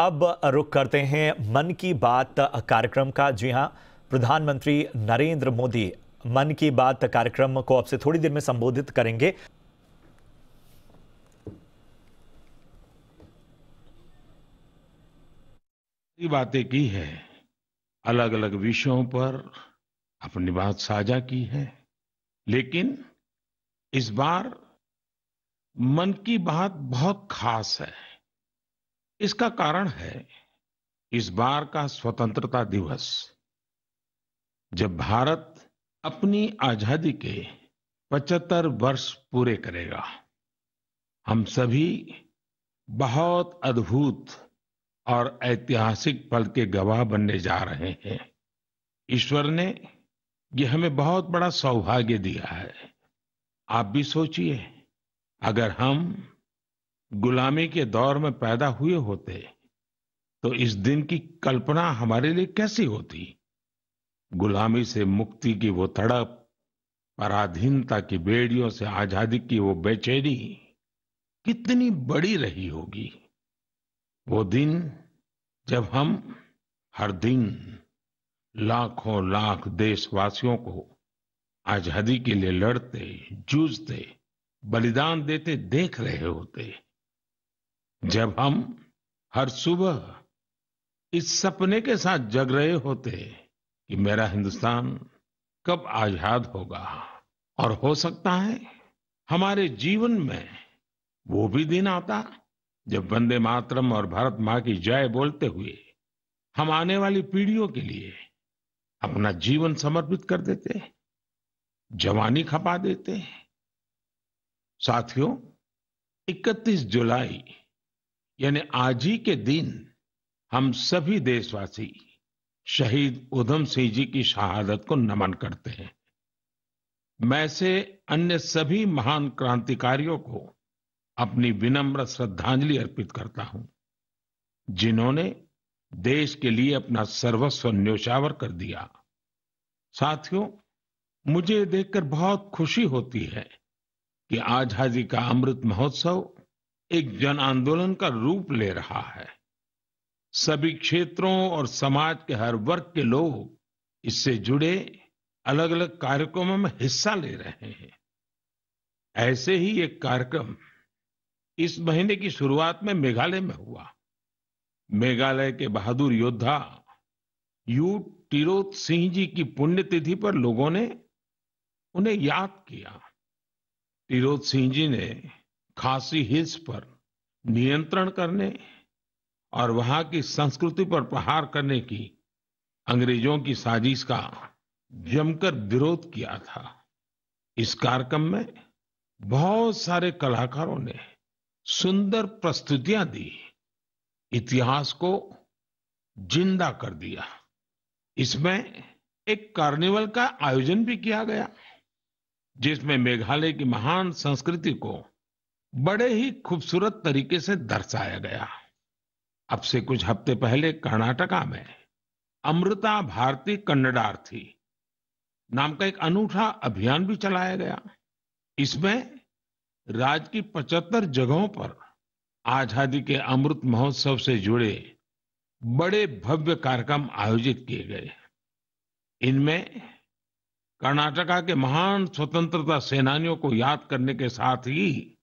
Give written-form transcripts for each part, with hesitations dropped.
अब रुख करते हैं मन की बात कार्यक्रम का। जी हां, प्रधानमंत्री नरेंद्र मोदी मन की बात कार्यक्रम को अब से थोड़ी देर में संबोधित करेंगे। बातें की है, अलग अलग विषयों पर अपनी बात साझा की है, लेकिन इस बार मन की बात बहुत खास है। इसका कारण है इस बार का स्वतंत्रता दिवस, जब भारत अपनी आजादी के 75 वर्ष पूरे करेगा। हम सभी बहुत अद्भुत और ऐतिहासिक पल के गवाह बनने जा रहे हैं। ईश्वर ने ये हमें बहुत बड़ा सौभाग्य दिया है। आप भी सोचिए, अगर हम गुलामी के दौर में पैदा हुए होते तो इस दिन की कल्पना हमारे लिए कैसी होती। गुलामी से मुक्ति की वो तड़प, पराधीनता की बेड़ियों से आजादी की वो बेचैनी कितनी बड़ी रही होगी। वो दिन जब हम हर दिन लाखों लाख देशवासियों को आजादी के लिए लड़ते, जूझते, बलिदान देते देख रहे होते। जब हम हर सुबह इस सपने के साथ जग रहे होते कि मेरा हिंदुस्तान कब आजाद होगा, और हो सकता है हमारे जीवन में वो भी दिन आता जब वंदे मातरम और भारत माँ की जय बोलते हुए हम आने वाली पीढ़ियों के लिए अपना जीवन समर्पित कर देते, जवानी खपा देते। साथियों, 31 जुलाई यानी आज ही के दिन हम सभी देशवासी शहीद उधम सिंह जी की शहादत को नमन करते हैं। मैं से अन्य सभी महान क्रांतिकारियों को अपनी विनम्र श्रद्धांजलि अर्पित करता हूं, जिन्होंने देश के लिए अपना सर्वस्व न्योछावर कर दिया। साथियों, मुझे ये देखकर बहुत खुशी होती है कि आजादी का अमृत महोत्सव एक जन आंदोलन का रूप ले रहा है। सभी क्षेत्रों और समाज के हर वर्ग के लोग इससे जुड़े अलग अलग कार्यक्रमों में हिस्सा ले रहे हैं। ऐसे ही एक कार्यक्रम इस महीने की शुरुआत में मेघालय में हुआ। मेघालय के बहादुर योद्धा यू टिरोत सिंह जी की पुण्यतिथि पर लोगों ने उन्हें याद किया। टिरोत सिंह जी ने खासी हिल्स पर नियंत्रण करने और वहां की संस्कृति पर प्रहार करने की अंग्रेजों की साजिश का जमकर विरोध किया था। इस कार्यक्रम में बहुत सारे कलाकारों ने सुंदर प्रस्तुतियां दी, इतिहास को जिंदा कर दिया। इसमें एक कार्निवल का आयोजन भी किया गया, जिसमें मेघालय की महान संस्कृति को बड़े ही खूबसूरत तरीके से दर्शाया गया। अब से कुछ हफ्ते पहले कर्नाटका में अमृता भारती कन्नडार्थी नाम का एक अनूठा अभियान भी चलाया गया। इसमें राज्य की 75 जगहों पर आजादी के अमृत महोत्सव से जुड़े बड़े भव्य कार्यक्रम आयोजित किए गए। इनमें कर्नाटका के महान स्वतंत्रता सेनानियों को याद करने के साथ ही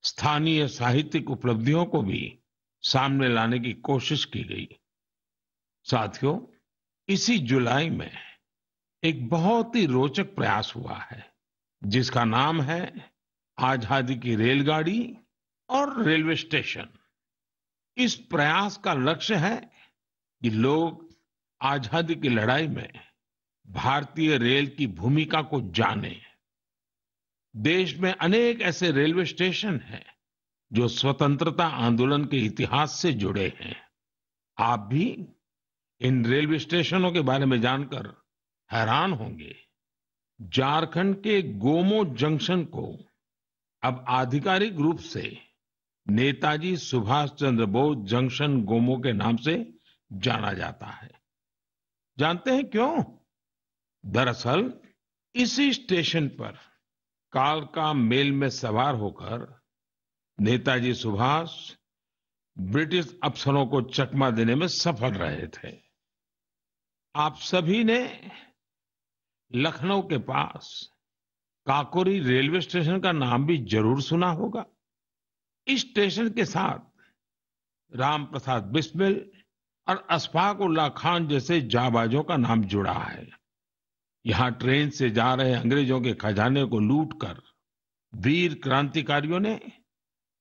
स्थानीय साहित्यिक उपलब्धियों को भी सामने लाने की कोशिश की गई। साथियों, इसी जुलाई में एक बहुत ही रोचक प्रयास हुआ है, जिसका नाम है आजादी की रेलगाड़ी और रेलवे स्टेशन। इस प्रयास का लक्ष्य है कि लोग आजादी की लड़ाई में भारतीय रेल की भूमिका को जानें। देश में अनेक ऐसे रेलवे स्टेशन हैं जो स्वतंत्रता आंदोलन के इतिहास से जुड़े हैं। आप भी इन रेलवे स्टेशनों के बारे में जानकर हैरान होंगे। झारखंड के गोमो जंक्शन को अब आधिकारिक रूप से नेताजी सुभाष चंद्र बोस जंक्शन गोमो के नाम से जाना जाता है। जानते हैं क्यों? दरअसल इसी स्टेशन पर कालका मेल में सवार होकर नेताजी सुभाष ब्रिटिश अफसरों को चकमा देने में सफल रहे थे। आप सभी ने लखनऊ के पास काकोरी रेलवे स्टेशन का नाम भी जरूर सुना होगा। इस स्टेशन के साथ राम प्रसाद बिस्मिल और अशफाक उल्लाह खान जैसे जाबाजों का नाम जुड़ा है। यहाँ ट्रेन से जा रहे अंग्रेजों के खजाने को लूटकर वीर क्रांतिकारियों ने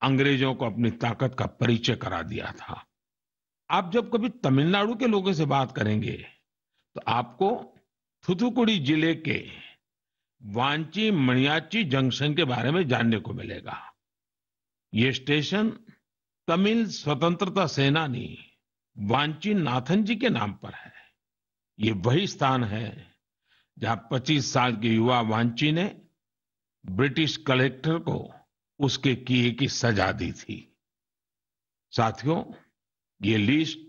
अंग्रेजों को अपनी ताकत का परिचय करा दिया था। आप जब कभी तमिलनाडु के लोगों से बात करेंगे तो आपको थूथुकुडी जिले के वांची मणियाच्ची जंक्शन के बारे में जानने को मिलेगा। ये स्टेशन तमिल स्वतंत्रता सेनानी वांची नाथन जी के नाम पर है। ये वही स्थान है जहां 25 साल के युवा वांची ने ब्रिटिश कलेक्टर को उसके किए की सजा दी थी। साथियों, ये लिस्ट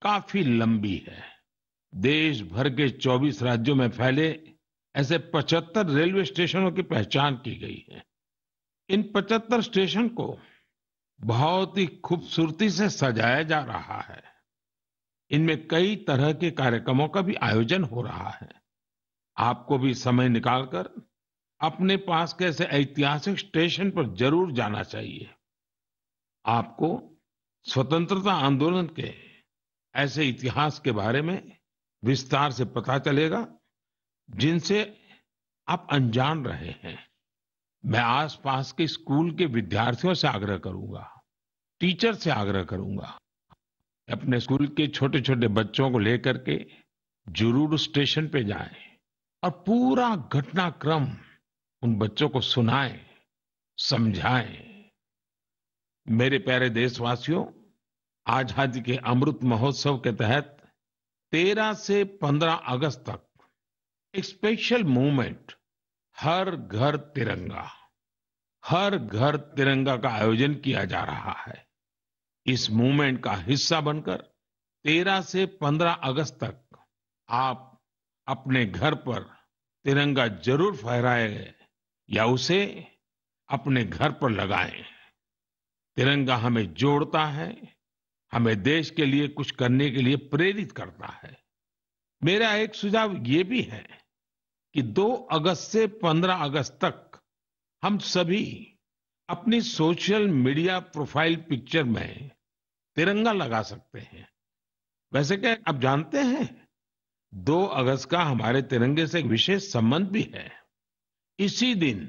काफी लंबी है। देश भर के 24 राज्यों में फैले ऐसे 75 रेलवे स्टेशनों की पहचान की गई है। इन 75 स्टेशन को बहुत ही खूबसूरती से सजाया जा रहा है। इनमें कई तरह के कार्यक्रमों का भी आयोजन हो रहा है। आपको भी समय निकालकर अपने पास के ऐसे ऐतिहासिक स्टेशन पर जरूर जाना चाहिए। आपको स्वतंत्रता आंदोलन के ऐसे इतिहास के बारे में विस्तार से पता चलेगा जिनसे आप अनजान रहे हैं। मैं आसपास के स्कूल के विद्यार्थियों से आग्रह करूंगा, टीचर से आग्रह करूंगा, अपने स्कूल के छोटे छोटे बच्चों को लेकर के जरूर स्टेशन पे जाएं और पूरा घटनाक्रम उन बच्चों को सुनाएं, समझाएं। मेरे प्यारे देशवासियों, आजादी के अमृत महोत्सव के तहत 13 से 15 अगस्त तक एक स्पेशल मूवमेंट हर घर तिरंगा का आयोजन किया जा रहा है। इस मूवमेंट का हिस्सा बनकर 13 से 15 अगस्त तक आप अपने घर पर तिरंगा जरूर फहराएं या उसे अपने घर पर लगाएं। तिरंगा हमें जोड़ता है, हमें देश के लिए कुछ करने के लिए प्रेरित करता है। मेरा एक सुझाव ये भी है कि 2 अगस्त से 15 अगस्त तक हम सभी अपनी सोशल मीडिया प्रोफाइल पिक्चर में तिरंगा लगा सकते हैं। वैसे क्या आप जानते हैं 2 अगस्त का हमारे तिरंगे से एक विशेष संबंध भी है। इसी दिन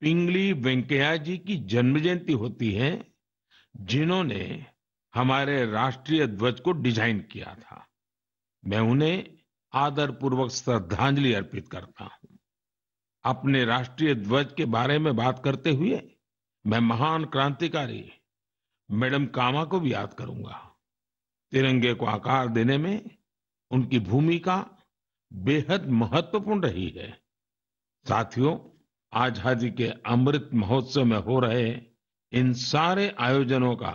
पिंगली वेंकैया जी की जन्म जयंती होती है, जिन्होंने हमारे राष्ट्रीय ध्वज को डिजाइन किया था। मैं उन्हें आदरपूर्वक श्रद्धांजलि अर्पित करता हूं। अपने राष्ट्रीय ध्वज के बारे में बात करते हुए मैं महान क्रांतिकारी मैडम कामा को भी याद करूंगा। तिरंगे को आकार देने में उनकी भूमिका बेहद महत्वपूर्ण रही है। साथियों, आजादी के अमृत महोत्सव में हो रहे इन सारे आयोजनों का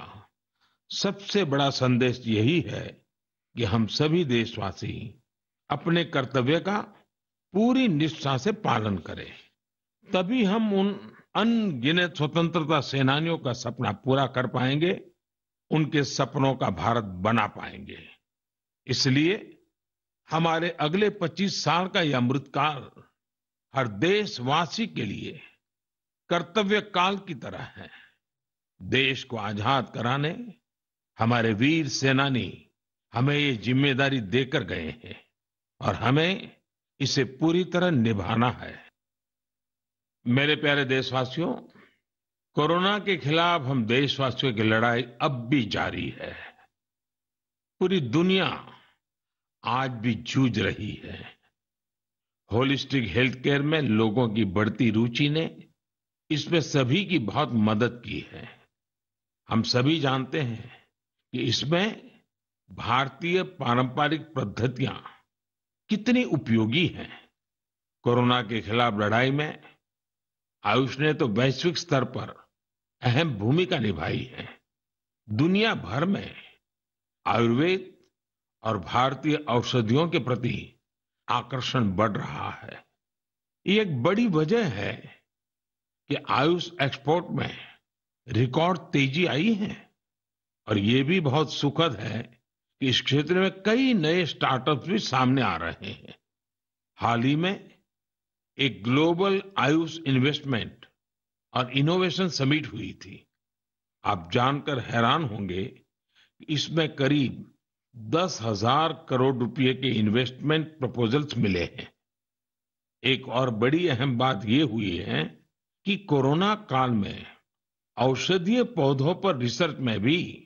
सबसे बड़ा संदेश यही है कि हम सभी देशवासी अपने कर्तव्य का पूरी निष्ठा से पालन करें। तभी हम उन अनगिनत स्वतंत्रता सेनानियों का सपना पूरा कर पाएंगे, उनके सपनों का भारत बना पाएंगे। इसलिए हमारे अगले 25 साल का यह अमृतकाल हर देशवासी के लिए कर्तव्य काल की तरह है। देश को आजाद कराने हमारे वीर सेनानी हमें ये जिम्मेदारी देकर गए हैं और हमें इसे पूरी तरह निभाना है। मेरे प्यारे देशवासियों, कोरोना के खिलाफ हम देशवासियों की लड़ाई अब भी जारी है। पूरी दुनिया आज भी जूझ रही है। होलिस्टिक हेल्थ केयर में लोगों की बढ़ती रुचि ने इसमें सभी की बहुत मदद की है। हम सभी जानते हैं कि इसमें भारतीय पारंपरिक पद्धतियां कितनी उपयोगी हैं। कोरोना के खिलाफ लड़ाई में आयुष ने तो वैश्विक स्तर पर अहम भूमिका निभाई है। दुनिया भर में आयुर्वेद और भारतीय औषधियों के प्रति आकर्षण बढ़ रहा है। ये एक बड़ी वजह है कि आयुष एक्सपोर्ट में रिकॉर्ड तेजी आई है और ये भी बहुत सुखद है कि इस क्षेत्र में कई नए स्टार्टअप्स भी सामने आ रहे हैं। हाल ही में एक ग्लोबल आयुष इन्वेस्टमेंट और इनोवेशन समिट हुई थी। आप जानकर हैरान होंगे कि इसमें करीब 10,000 करोड़ रुपए के इन्वेस्टमेंट प्रपोजल्स मिले हैं। एक और बड़ी अहम बात ये हुई है कि कोरोना काल में औषधीय पौधों पर रिसर्च में भी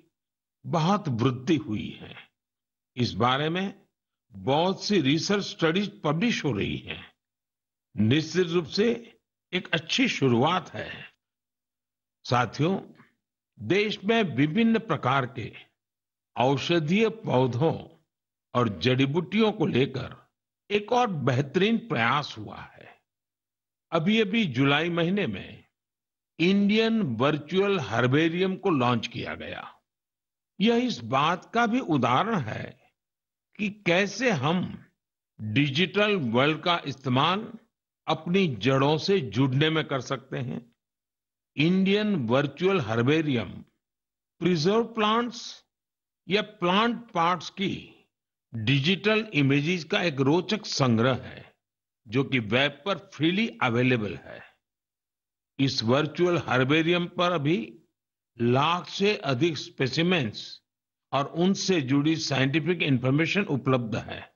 बहुत वृद्धि हुई है। इस बारे में बहुत सी रिसर्च स्टडीज पब्लिश हो रही हैं। निश्चित रूप से एक अच्छी शुरुआत है। साथियों, देश में विभिन्न प्रकार के औषधीय पौधों और जड़ी बूटियों को लेकर एक और बेहतरीन प्रयास हुआ है। अभी अभी जुलाई महीने में इंडियन वर्चुअल हर्बेरियम को लॉन्च किया गया। यह इस बात का भी उदाहरण है कि कैसे हम डिजिटल वर्ल्ड का इस्तेमाल अपनी जड़ों से जुड़ने में कर सकते हैं। Indian virtual herbarium preserve plants या प्लांट पार्ट्स की डिजिटल इमेजेस का एक रोचक संग्रह है जो कि वेब पर फ्रीली अवेलेबल है। इस वर्चुअल हर्बेरियम पर अभी लाख से अधिक स्पेसिमेंस और उनसे जुड़ी साइंटिफिक इंफॉर्मेशन उपलब्ध है।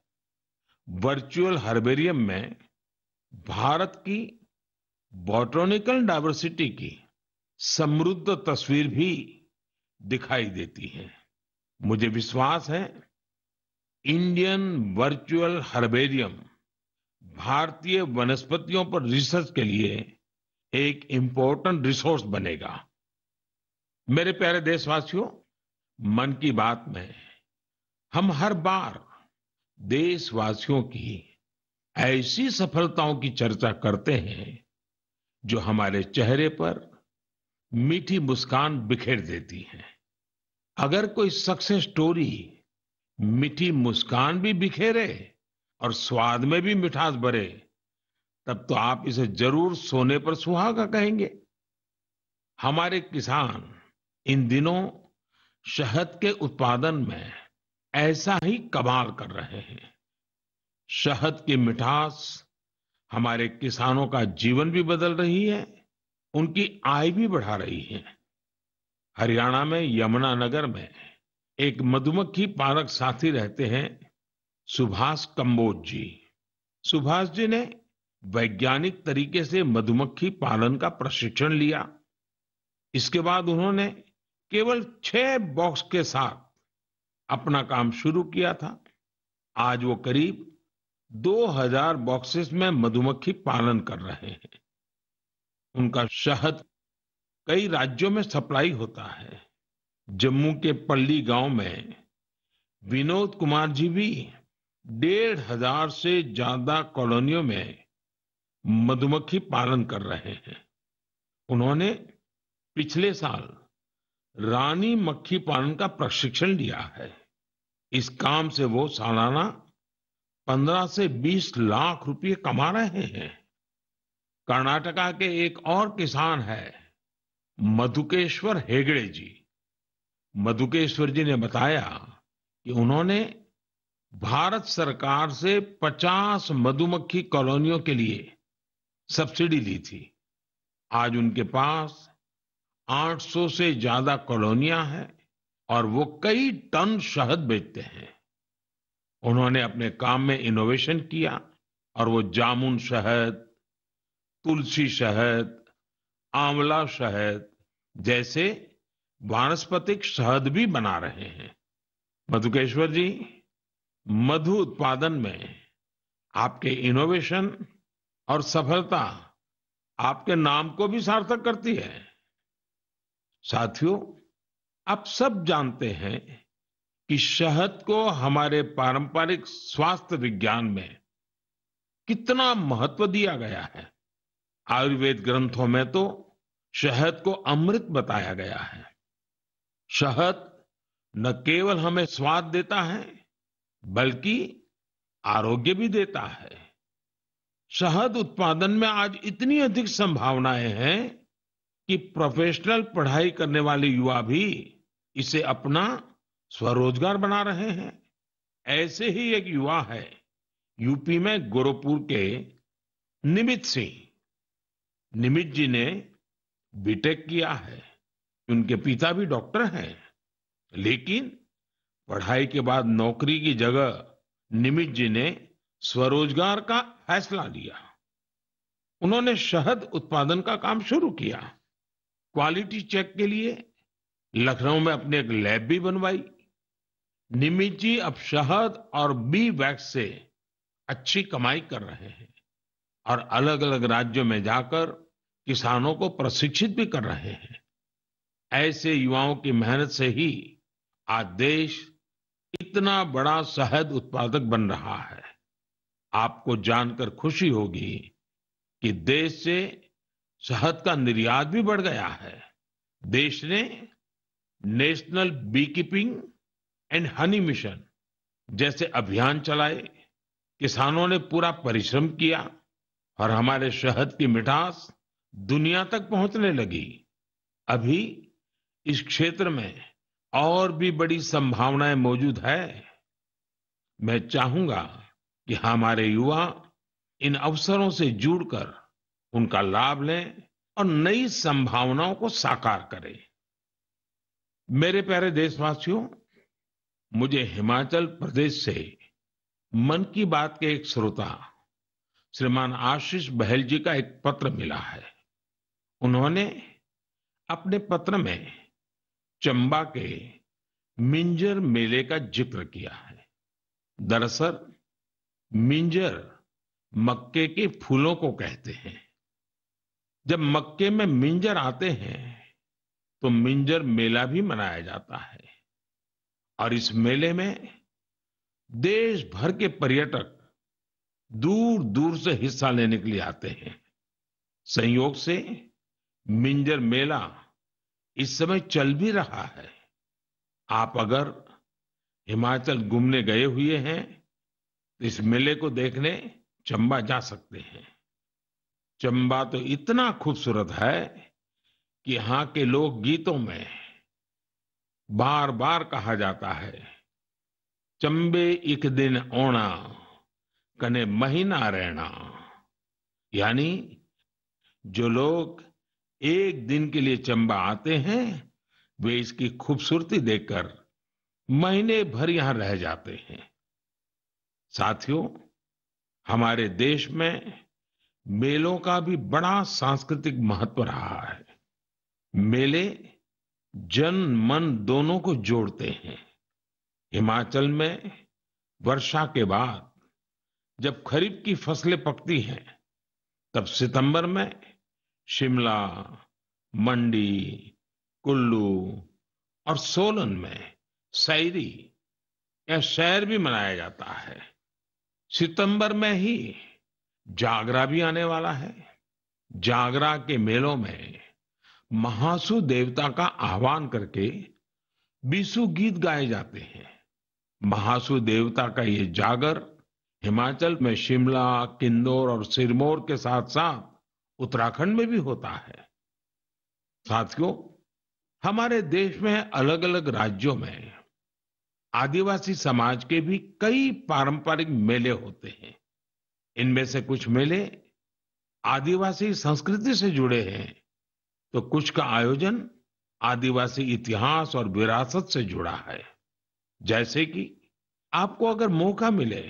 वर्चुअल हर्बेरियम में भारत की बॉटनिकल डायवर्सिटी की समृद्ध तस्वीर भी दिखाई देती है। मुझे विश्वास है इंडियन वर्चुअल हर्बेरियम भारतीय वनस्पतियों पर रिसर्च के लिए एक इम्पोर्टेंट रिसोर्स बनेगा। मेरे प्यारे देशवासियों, मन की बात में हम हर बार देशवासियों की ऐसी सफलताओं की चर्चा करते हैं जो हमारे चेहरे पर मीठी मुस्कान बिखेर देती है। अगर कोई सक्सेस स्टोरी मीठी मुस्कान भी बिखेरे और स्वाद में भी मिठास भरे, तब तो आप इसे जरूर सोने पर सुहागा कहेंगे। हमारे किसान इन दिनों शहद के उत्पादन में ऐसा ही कमाल कर रहे हैं। शहद की मिठास हमारे किसानों का जीवन भी बदल रही है, उनकी आय भी बढ़ा रही है। हरियाणा में यमुनानगर में एक मधुमक्खी पालक साथी रहते हैं, सुभाष कंबोज जी। सुभाष जी ने वैज्ञानिक तरीके से मधुमक्खी पालन का प्रशिक्षण लिया। इसके बाद उन्होंने केवल 6 बॉक्स के साथ अपना काम शुरू किया था। आज वो करीब 2000 बॉक्सेस में मधुमक्खी पालन कर रहे हैं। उनका शहद कई राज्यों में सप्लाई होता है। जम्मू के पल्ली गांव में विनोद कुमार जी भी 1500 से ज्यादा कॉलोनियों में मधुमक्खी पालन कर रहे हैं। उन्होंने पिछले साल रानी मक्खी पालन का प्रशिक्षण लिया है। इस काम से वो सालाना 15 से 20 लाख रुपए कमा रहे हैं। कर्नाटका के एक और किसान है मधुकेश्वर हेगड़े जी। मधुकेश्वर जी ने बताया कि उन्होंने भारत सरकार से 50 मधुमक्खी कॉलोनियों के लिए सब्सिडी ली थी। आज उनके पास 800 से ज्यादा कॉलोनियां हैं और वो कई टन शहद बेचते हैं। उन्होंने अपने काम में इनोवेशन किया और वो जामुन शहद, तुलसी शहद, आंवला शहद जैसे वानस्पतिक शहद भी बना रहे हैं। मधुकेश्वर जी, मधु उत्पादन में आपके इनोवेशन और सफलता आपके नाम को भी सार्थक करती है। साथियों, आप सब जानते हैं कि शहद को हमारे पारंपरिक स्वास्थ्य विज्ञान में कितना महत्व दिया गया है। आयुर्वेद ग्रंथों में तो शहद को अमृत बताया गया है। शहद न केवल हमें स्वाद देता है बल्कि आरोग्य भी देता है। शहद उत्पादन में आज इतनी अधिक संभावनाएं हैं कि प्रोफेशनल पढ़ाई करने वाले युवा भी इसे अपना स्वरोजगार बना रहे हैं। ऐसे ही एक युवा है यूपी में गोरखपुर के निमित सिंह। निमित जी ने बीटेक किया है। उनके पिता भी डॉक्टर हैं, लेकिन पढ़ाई के बाद नौकरी की जगह निमित जी ने स्वरोजगार का फैसला लिया। उन्होंने शहद उत्पादन का काम शुरू किया। क्वालिटी चेक के लिए लखनऊ में अपनी एक लैब भी बनवाई। निमित जी अब शहद और बी वैक्स से अच्छी कमाई कर रहे हैं और अलग अलग राज्यों में जाकर किसानों को प्रशिक्षित भी कर रहे हैं। ऐसे युवाओं की मेहनत से ही आज देश इतना बड़ा शहद उत्पादक बन रहा है। आपको जानकर खुशी होगी कि देश से शहद का निर्यात भी बढ़ गया है। देश ने national beekeeping and honey mission जैसे अभियान चलाए। किसानों ने पूरा परिश्रम किया और हमारे शहद की मिठास दुनिया तक पहुंचने लगी। अभी इस क्षेत्र में और भी बड़ी संभावनाएं मौजूद है। मैं चाहूंगा कि हमारे युवा इन अवसरों से जुड़कर उनका लाभ लें और नई संभावनाओं को साकार करें। मेरे प्यारे देशवासियों, मुझे हिमाचल प्रदेश से मन की बात के एक श्रोता श्रीमान आशीष बहल जी का एक पत्र मिला है। उन्होंने अपने पत्र में चंबा के मिंजर मेले का जिक्र किया है। दरअसल मिंजर मक्के के फूलों को कहते हैं। जब मक्के में मिंजर आते हैं तो मिंजर मेला भी मनाया जाता है और इस मेले में देश भर के पर्यटक दूर दूर से हिस्सा लेने के लिए आते हैं। संयोग से मिंजर मेला इस समय चल भी रहा है। आप अगर हिमाचल घूमने गए हुए हैं तो इस मेले को देखने चंबा जा सकते हैं। चंबा तो इतना खूबसूरत है कि यहाँ के लोक गीतों में बार बार कहा जाता है, चंबे एक दिन ओना कने महीना रहना। यानी जो लोग एक दिन के लिए चंबा आते हैं वे इसकी खूबसूरती देखकर महीने भर यहां रह जाते हैं। साथियों, हमारे देश में मेलों का भी बड़ा सांस्कृतिक महत्व रहा है। मेले जन मन दोनों को जोड़ते हैं। हिमाचल में वर्षा के बाद जब खरीफ की फसलें पकती हैं तब सितंबर में शिमला, मंडी, कुल्लू और सोलन में सैरी या सैर भी मनाया जाता है। सितंबर में ही जागरा भी आने वाला है। जागरा के मेलों में महासू देवता का आह्वान करके बीसू गीत गाए जाते हैं। महासू देवता का ये जागर हिमाचल में शिमला, किन्नौर और सिरमौर के साथ साथ उत्तराखंड में भी होता है। साथियों, हमारे देश में अलग अलग राज्यों में आदिवासी समाज के भी कई पारंपरिक मेले होते हैं। इनमें से कुछ मेले आदिवासी संस्कृति से जुड़े हैं तो कुछ का आयोजन आदिवासी इतिहास और विरासत से जुड़ा है। जैसे कि आपको अगर मौका मिले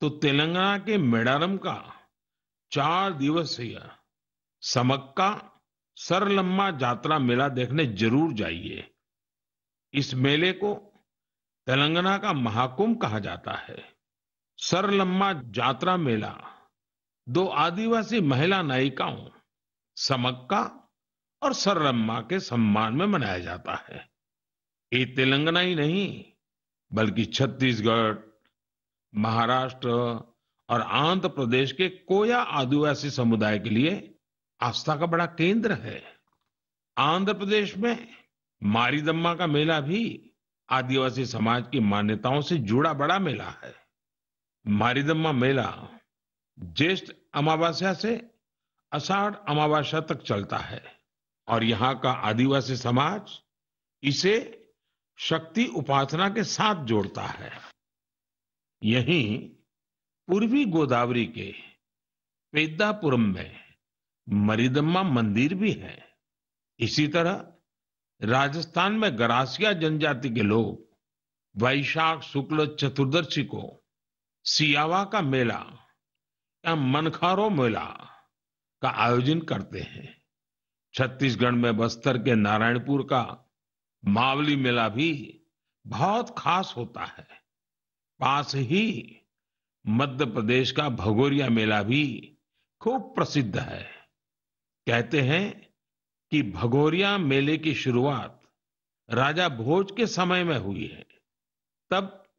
तो तेलंगाना के मेडारम का 4 दिवसीय समक्का सरलम्मा यात्रा मेला देखने जरूर जाइए। इस मेले को तेलंगाना का महाकुंभ कहा जाता है। सरलम्मा यात्रा मेला 2 आदिवासी महिला नायिकाओं समक्का और सरलम्मा के सम्मान में मनाया जाता है। ये तेलंगाना ही नहीं बल्कि छत्तीसगढ़, महाराष्ट्र और आंध्र प्रदेश के कोया आदिवासी समुदाय के लिए आस्था का बड़ा केंद्र है। आंध्र प्रदेश में मारीदम्मा का मेला भी आदिवासी समाज की मान्यताओं से जुड़ा बड़ा मेला है। मारीदम्मा मेला ज्येष्ठ अमावस्या से आषाढ़ अमावस्या तक चलता है और यहाँ का आदिवासी समाज इसे शक्ति उपासना के साथ जोड़ता है। यहीं पूर्वी गोदावरी के पेद्दापुरम में मरिदम्मा मंदिर भी है। इसी तरह राजस्थान में गरासिया जनजाति के लोग वैशाख शुक्ल चतुर्दशी को सियावा का मेला या मनखारो मेला का आयोजन करते हैं। छत्तीसगढ़ में बस्तर के नारायणपुर का मावली मेला भी बहुत खास होता है। पास ही मध्य प्रदेश का भगोरिया मेला भी खूब प्रसिद्ध है। कहते हैं कि भगोरिया मेले की शुरुआत राजा भोज के समय में हुई है। तब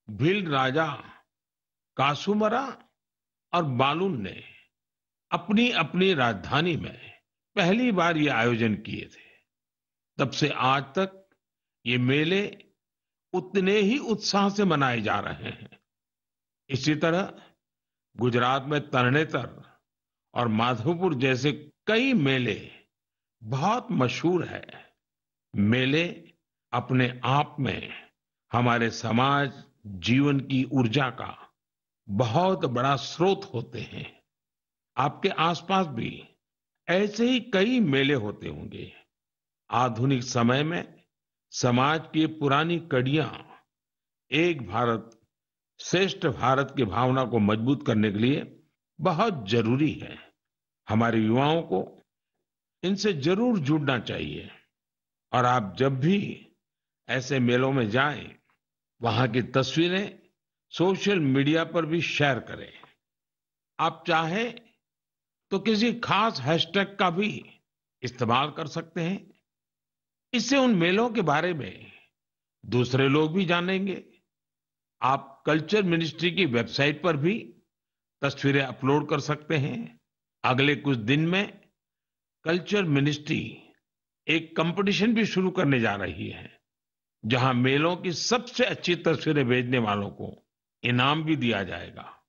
भील राजा कासूमरा और बालून ने अपनी अपनी राजधानी में पहली बार ये आयोजन किए थे। तब से आज तक ये मेले उतने ही उत्साह से मनाए जा रहे हैं। इसी तरह गुजरात में तरणेतर और माधवपुर जैसे कई मेले बहुत मशहूर है। मेले अपने आप में हमारे समाज जीवन की ऊर्जा का बहुत बड़ा स्रोत होते हैं। आपके आसपास भी ऐसे ही कई मेले होते होंगे। आधुनिक समय में समाज की पुरानी कड़ियां एक भारत श्रेष्ठ भारत की भावना को मजबूत करने के लिए बहुत जरूरी है। हमारे युवाओं को इनसे जरूर जुड़ना चाहिए। और आप जब भी ऐसे मेलों में जाएं, वहां की तस्वीरें सोशल मीडिया पर भी शेयर करें। आप चाहें तो किसी खास हैशटैग का भी इस्तेमाल कर सकते हैं। इससे उन मेलों के बारे में दूसरे लोग भी जानेंगे। आप कल्चर मिनिस्ट्री की वेबसाइट पर भी तस्वीरें अपलोड कर सकते हैं। अगले कुछ दिन में कल्चर मिनिस्ट्री एक कंपटीशन भी शुरू करने जा रही है, जहां मेलों की सबसे अच्छी तस्वीरें भेजने वालों को इनाम भी दिया जाएगा।